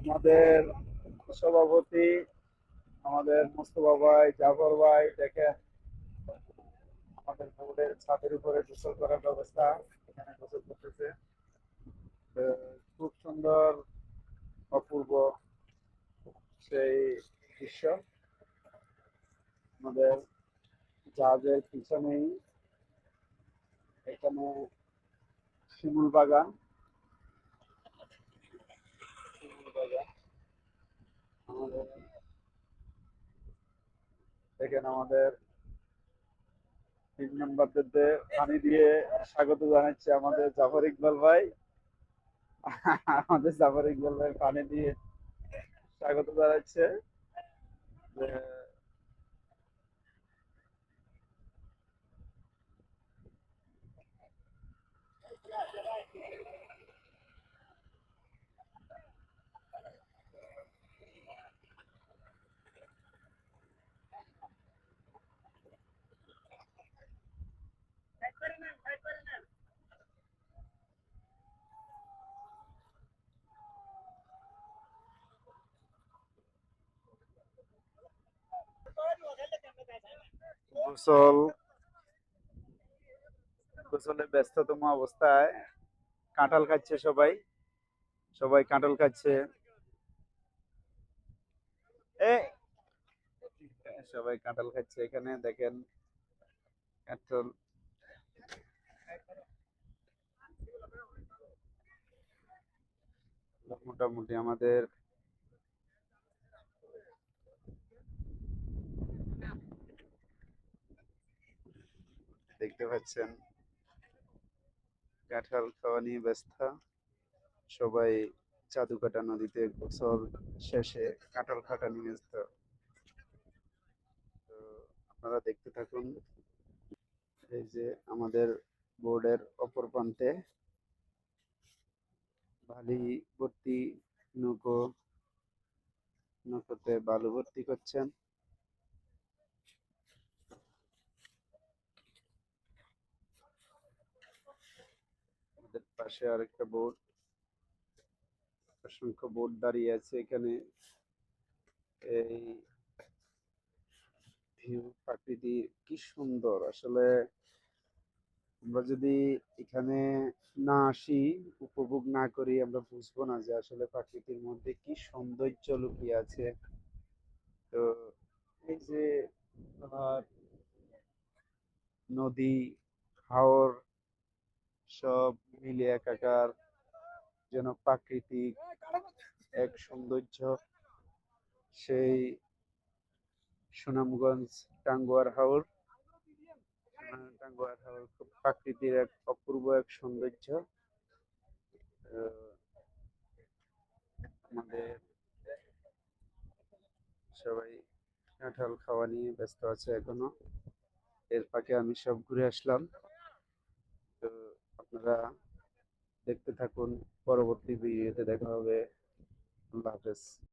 আমাদের সভাপতি, আমাদের মোস্তফা ভাই, জাফর ভাই, দেখেন আমাদের বোর্ডের ছাদের উপরে গোসল করার ব্যবস্থা, এখানে গোসল করতেছে। খুব সুন্দর, অপূর্ব সেই দৃশ্য। আমাদের জাহাজের পিছনেই এখানে শিমুল বাগান, শিমুল বাগান। আমাদের এখানে আমাদের 3 নম্বরদেরকে পানি দিয়ে স্বাগত জানাচ্ছে আমাদের জাফর ইকবাল ভাই। আমাদের জাফর ইকবাল ভাই পানি দিয়ে স্বাগত জানাচ্ছে। যে গোসল গোসলে ব্যস্ততম অবস্থায় কাঁঠাল খাচ্ছে সবাই, সবাই কাঁঠাল খাচ্ছে। এ সবাই কাঁঠাল খাচ্ছে, এখানে দেখেন কাঁঠাল। মোটামুটি আমাদের দেখতে পাচ্ছেন কাঁঠাল খাওয়া নিয়ে ব্যস্ত সবাই। জাদুকাটা নদীতে গোসল শেষে কাঁঠাল খাটা নিয়ে ব্যস্ত। তো আপনারা দেখতে থাকুন। এই যে আমাদের বোর্ডের অপর প্রান্তে বালি ভর্তি নৌকো, নৌকোতে বালু ভর্তি করছেন। আমাদের পাশে আরেকটা বোট, অসংখ্য বোট দাঁড়িয়ে আছে এখানে। এই ভিউ, প্রাকৃতি কি সুন্দর আসলে। আমরা যদি এখানে না আসি, উপভোগ না করি, আমরা বুঝবো না যে আসলে প্রাকৃতির মধ্যে কি সৌন্দর্য লুকিয়ে আছে। তো এই যে আর নদী, হাওর সব মিলে একাকার যেন প্রাকৃতিক এক সৌন্দর্য। সেই সুনামগঞ্জ টাঙ্গুয়ার হাওর, টাঙ্গুয়ার হাওর খুব প্রাকৃতির এক অপূর্ব এক সৌন্দর্য। আমাদের সবাই কাঁঠাল খাওয়া নিয়ে ব্যস্ত আছে এখনো। এর ফাঁকে আমি সব ঘুরে আসলাম। তো আপনারা দেখতে থাকুন, পরবর্তী ভিডিওতে দেখা হবে। আল্লাহ হাফেজ।